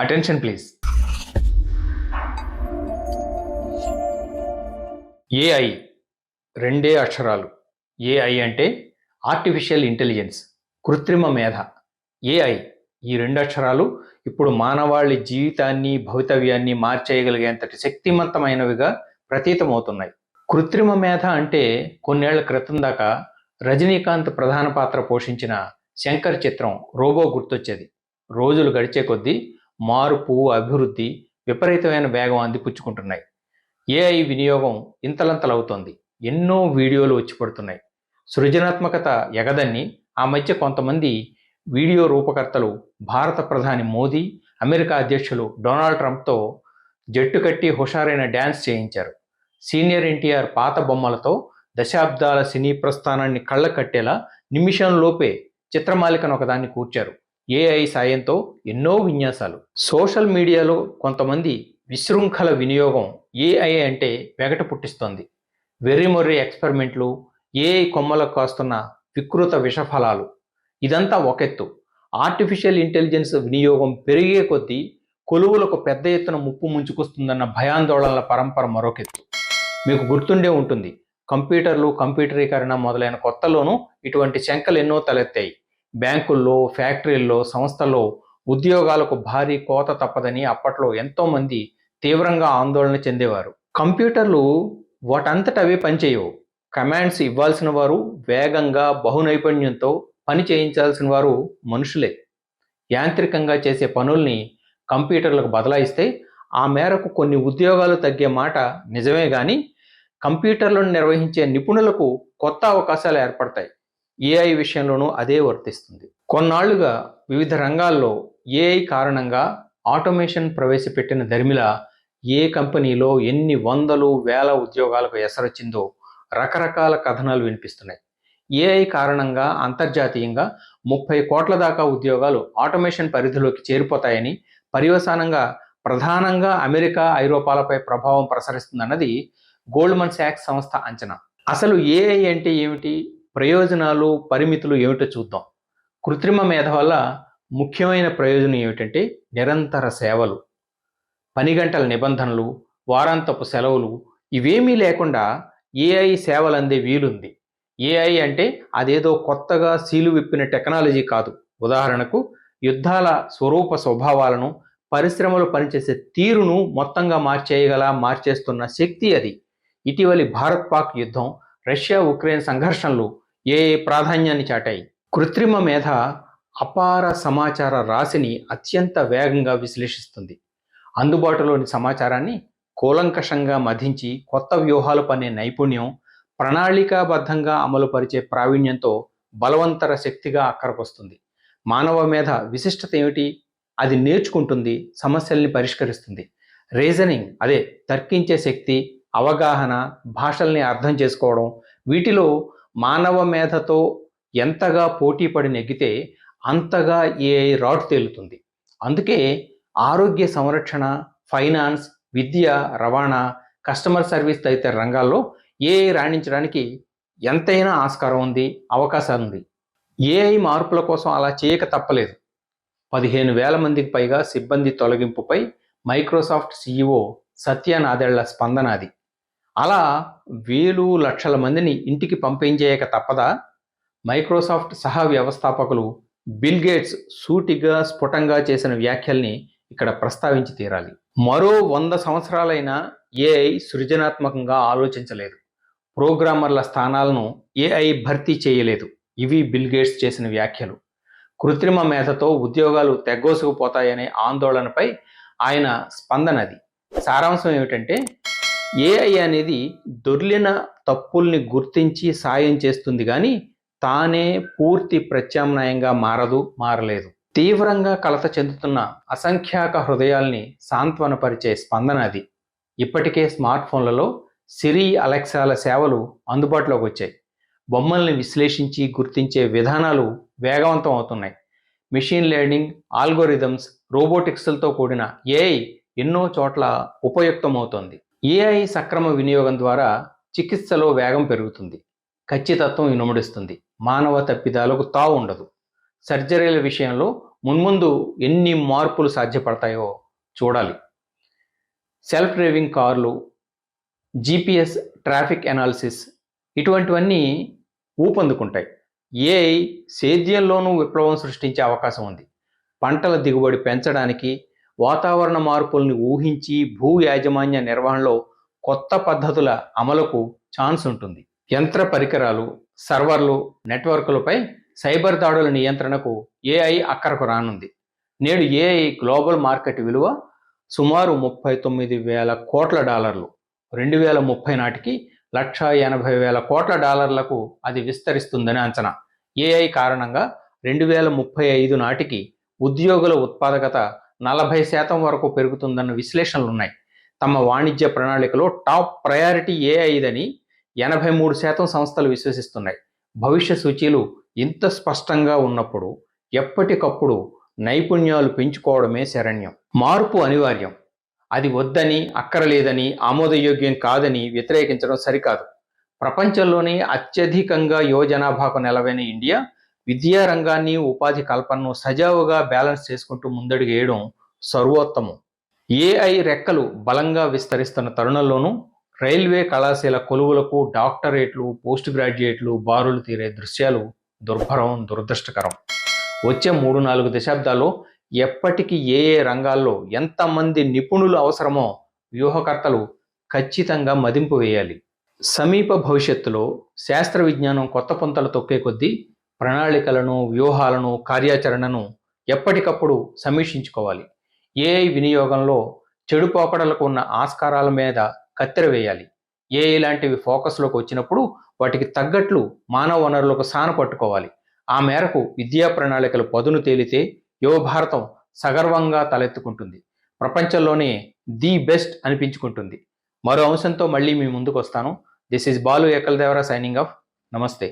Attention please. AI రెండే అక్షరాలు. AI అంటే ఆర్టిఫిషియల్ ఇంటెలిజెన్స్, కృత్రిమ మేధ. ఏఐ ఈ రెండు అక్షరాలు ఇప్పుడు మానవాళి జీవితాన్ని, భవితవ్యాన్ని మార్చేయగలిగేంతటి శక్తివంతమైనవిగా ప్రతీతమవుతున్నాయి. కృత్రిమ మేధ అంటే కొన్నేళ్ల క్రితం దాకా రజనీకాంత్ ప్రధాన పాత్ర పోషించిన శంకర్ చిత్రం రోబో గుర్తొచ్చేది. రోజులు గడిచే కొద్దీ మార్పు, అభివృద్ధి విపరీతమైన వేగం అందిపుచ్చుకుంటున్నాయి. ఏఐ వినియోగం ఇంతలంతలవుతోంది. ఎన్నో వీడియోలు వచ్చి పడుతున్నాయి. సృజనాత్మకత ఎగదన్ని ఆ మధ్య కొంతమంది వీడియో రూపకర్తలు భారత ప్రధాని మోదీ, అమెరికా అధ్యక్షులు డొనాల్డ్ ట్రంప్తో జట్టు కట్టి హుషారైన డ్యాన్స్ చేయించారు. సీనియర్ ఎన్టీఆర్ పాత బొమ్మలతో దశాబ్దాల సినీ ప్రస్థానాన్ని కళ్ళ కట్టేలా నిమిషంలోపే చిత్రమాలికను ఒకదాన్ని కూర్చారు. ఏఐ సాయంతో ఎన్నో విన్యాసాలు. సోషల్ మీడియాలో కొంతమంది విశృంఖల వినియోగం ఏఐ అంటే వెగట పుట్టిస్తోంది. వెర్రిమొర్రి ఎక్స్పెరిమెంట్లు, ఏఐ కొమ్మలకు కాస్తున్న వికృత విషఫలాలు, ఇదంతా ఒకెత్తు. ఆర్టిఫిషియల్ ఇంటెలిజెన్స్ వినియోగం పెరిగే కొద్దీ కొలువులకు పెద్ద ఎత్తున ముప్పు ముంచుకొస్తుందన్న భయాందోళనల పరంపర మరొకెత్తు. మీకు గుర్తుండే ఉంటుంది, కంప్యూటర్లు, కంప్యూటరీకరణ మొదలైన కొత్తలోనూ ఇటువంటి శంకలు ఎన్నో తలెత్తాయి. బ్యాంకుల్లో, ఫ్యాక్టరీల్లో, సంస్థల్లో ఉద్యోగాలకు భారీ కోత తప్పదని అప్పట్లో ఎంతోమంది తీవ్రంగా ఆందోళన చెందేవారు. కంప్యూటర్లు వాటంతట అవే పనిచేయవు. కమాండ్స్ ఇవ్వాల్సిన వారు, వేగంగా బహునైపుణ్యంతో పని చేయించాల్సిన వారు మనుషులే. యాంత్రికంగా చేసే పనుల్ని కంప్యూటర్లకు బదలాయిస్తే ఆ మేరకు కొన్ని ఉద్యోగాలు తగ్గే మాట నిజమే, కానీ కంప్యూటర్లను నిర్వహించే నిపుణులకు కొత్త అవకాశాలు ఏర్పడతాయి. ఏఐ విషయంలోనూ అదే వర్తిస్తుంది. కొన్నాళ్లుగా వివిధ రంగాల్లో ఏఐ కారణంగా ఆటోమేషన్ ప్రవేశపెట్టిన దరిమిల ఏ కంపెనీలో ఎన్ని వందలు వేల ఉద్యోగాలకు ఎసరొచ్చిందో రకరకాల కథనాలు వినిపిస్తున్నాయి. ఏఐ కారణంగా అంతర్జాతీయంగా 30 కోట్ల దాకా ఉద్యోగాలు ఆటోమేషన్ పరిధిలోకి చేరిపోతాయని, పర్యవసానంగా ప్రధానంగా అమెరికా, ఐరోపాలపై ప్రభావం ప్రసరిస్తుందన్నది గోల్డ్మన్ సాక్స్ సంస్థ అంచనా. అసలు ఏఐ అంటే ఏమిటి, ప్రయోజనాలు, పరిమితులు ఏమిటో చూద్దాం. కృత్రిమ మేధ వల్ల ముఖ్యమైన ప్రయోజనం ఏమిటంటే నిరంతర సేవలు. పని గంటల నిబంధనలు, వారాంతపు సెలవులు ఇవేమీ లేకుండా ఏఐ సేవలు అందే వీలుంది. ఏఐ అంటే అదేదో కొత్తగా సీలు విప్పిన టెక్నాలజీ కాదు. ఉదాహరణకు యుద్ధాల స్వరూప స్వభావాలను, పరిశ్రమలు పనిచేసే తీరును మొత్తంగా మార్చేస్తున్న శక్తి అది. ఇటీవలి భారత్ పాక్ యుద్ధం, రష్యా ఉక్రెయిన్ సంఘర్షణలు ఏఐ ప్రాధాన్యాన్ని చాటాయి. కృత్రిమ మేధ అపార సమాచార రాశిని అత్యంత వేగంగా విశ్లేషిస్తుంది. అందుబాటులోని సమాచారాన్ని కూలంకషంగా మధించి కొత్త వ్యూహాలు పన్నే నైపుణ్యం, ప్రణాళికాబద్ధంగా అమలుపరిచే ప్రావీణ్యంతో బలవంతర శక్తిగా అక్కరకొస్తుంది. మానవ మేధ విశిష్టత ఏమిటి? అది నేర్చుకుంటుంది, సమస్యల్ని పరిష్కరిస్తుంది. రీజనింగ్, అదే తర్కించే శక్తి, అవగాహన, భాషల్ని అర్థం చేసుకోవడం, వీటిలో మానవ మేధతో ఎంతగా పోటీపడి నెగ్గితే అంతగా ఏఐ రాటు తేలుతుంది. అందుకే ఆరోగ్య సంరక్షణ, ఫైనాన్స్, విద్య, రవాణా, కస్టమర్ సర్వీస్ తదితర రంగాల్లో ఏఐ రాణించడానికి ఎంతైనా ఆస్కారం ఉంది, అవకాశాలు ఉంది. ఏఐ మార్పుల కోసం అలా చేయక తప్పలేదు. 15,000 మందికి పైగా సిబ్బంది తొలగింపుపై మైక్రోసాఫ్ట్ సీఈఓ సత్య నాదెళ్ల స్పందన అది. అలా వేలు లక్షల మందిని ఇంటికి పంపించేయక తప్పదా? మైక్రోసాఫ్ట్ సహ వ్యవస్థాపకులు బిల్ గేట్స్ సూటిగా, స్ఫుటంగా చేసిన వ్యాఖ్యల్ని ఇక్కడ ప్రస్తావించి తీరాలి. మరో 100 సంవత్సరాలైనా ఏఐ సృజనాత్మకంగా ఆలోచించలేదు. ప్రోగ్రామర్ల స్థానాలను ఏఐ భర్తీ చేయలేదు. ఇవి బిల్ గేట్స్ చేసిన వ్యాఖ్యలు. కృత్రిమ మేధతో ఉద్యోగాలు తెగ్గోసుకుపోతాయనే ఆందోళనపై ఆయన స్పందనది. సారాంశం ఏమిటంటే, ఏఐ అనేది దొర్లిన తప్పుల్ని గుర్తించి సాయం చేస్తుంది, కానీ తానే పూర్తి ప్రత్యామ్నాయంగా మారలేదు. తీవ్రంగా కలత చెందుతున్న అసంఖ్యాక హృదయాల్ని సాంత్వనపరిచే స్పందన అది. ఇప్పటికే స్మార్ట్ ఫోన్లలో సిరి, అలెక్సాల సేవలు అందుబాటులోకి వచ్చాయి. బొమ్మల్ని విశ్లేషించి గుర్తించే విధానాలు వేగవంతం అవుతున్నాయి. మెషిన్ లెర్నింగ్, ఆల్గోరిథమ్స్, రోబోటిక్స్లతో కూడిన ఏఐ ఎన్నో చోట్ల ఉపయుక్తమవుతోంది. ఏఐ సక్రమ వినియోగం ద్వారా చికిత్సలో వేగం పెరుగుతుంది, ఖచ్చితత్వం ఇనుమడిస్తుంది, మానవ తప్పిదాలకు తావు ఉండదు. సర్జరీల విషయంలో మున్ముందు ఎన్ని మార్పులు సాధ్యపడతాయో చూడాలి. సెల్ఫ్ డ్రైవింగ్ కార్లు, జీపీఎస్ ట్రాఫిక్ అనాలిసిస్ ఇటువంటివన్నీ ఊపందుకుంటాయి. ఏఐ సేద్యంలోనూ విప్లవం సృష్టించే అవకాశం ఉంది. పంటల దిగుబడి పెంచడానికి, వాతావరణ మార్పుల్ని ఊహించి భూ యాజమాన్య నిర్వహణలో కొత్త పద్ధతుల అమలుకు ఛాన్స్ ఉంటుంది. యంత్ర పరికరాలు, సర్వర్లు, నెట్వర్క్లపై సైబర్ దాడుల నియంత్రణకు ఏఐ అక్కరకు రానుంది. నేడు ఏఐ గ్లోబల్ మార్కెట్ విలువ సుమారు $39,000 కోట్లు. 2030 నాటికి $180,000 కోట్లకు అది విస్తరిస్తుందని అంచనా. ఏఐ కారణంగా 2035 నాటికి ఉద్యోగుల ఉత్పాదకత 40% వరకు పెరుగుతుందన్న విశ్లేషణలున్నాయి. తమ వాణిజ్య ప్రణాళికలో టాప్ ప్రయారిటీ ఏఐదని 83% సంస్థలు విశ్వసిస్తున్నాయి. భవిష్య సూచీలు ఇంత స్పష్టంగా ఉన్నప్పుడు ఎప్పటికప్పుడు నైపుణ్యాలు పెంచుకోవడమే శరణ్యం. మార్పు అనివార్యం. అది వద్దని, అక్కరలేదని, ఆమోదయోగ్యం కాదని వ్యతిరేకించడం సరికాదు. ప్రపంచంలోనే అత్యధికంగా యువ జనాభాకు నెలవైన ఇండియా విద్యా రంగాన్ని, ఉపాధి కల్పనను సజావుగా బ్యాలెన్స్ చేసుకుంటూ ముందడుగేయడం సర్వోత్తమం. ఏఐ రెక్కలు బలంగా విస్తరిస్తున్న తరుణంలోనూ రైల్వే కళాశాల కొలువులకు డాక్టరేట్లు, పోస్ట్ గ్రాడ్యుయేట్లు బారులు తీరే దృశ్యాలు దుర్భరం, దురదృష్టకరం. వచ్చే 3-4 దశాబ్దాల్లో ఎప్పటికీ ఏ రంగాల్లో ఎంతమంది నిపుణులు అవసరమో వ్యూహకర్తలు ఖచ్చితంగా మదింపు వేయాలి. సమీప భవిష్యత్తులో శాస్త్ర విజ్ఞానం కొత్త పుంతలు తొక్కే కొద్దీ ప్రణాళికలను, వ్యూహాలను, కార్యాచరణను ఎప్పటికప్పుడు సమీక్షించుకోవాలి. ఏఐ వినియోగంలో చెడు పోకడలకు ఉన్న ఆస్కారాల మీద కత్తెర వేయాలి. ఏఐ లాంటివి ఫోకస్లోకి వచ్చినప్పుడు వాటికి తగ్గట్లు మానవ వనరులకు సాన పట్టుకోవాలి. ఆ మేరకు విద్యా ప్రణాళికలు పదును తేలితే యువ భారతం సగర్వంగా తలెత్తుకుంటుంది. ప్రపంచంలోనే ది బెస్ట్ అనిపించుకుంటుంది. మరో అంశంతో మళ్ళీ మీ ముందుకు వస్తాను. This is Balu ఏకల్ Devara signing off. నమస్తే.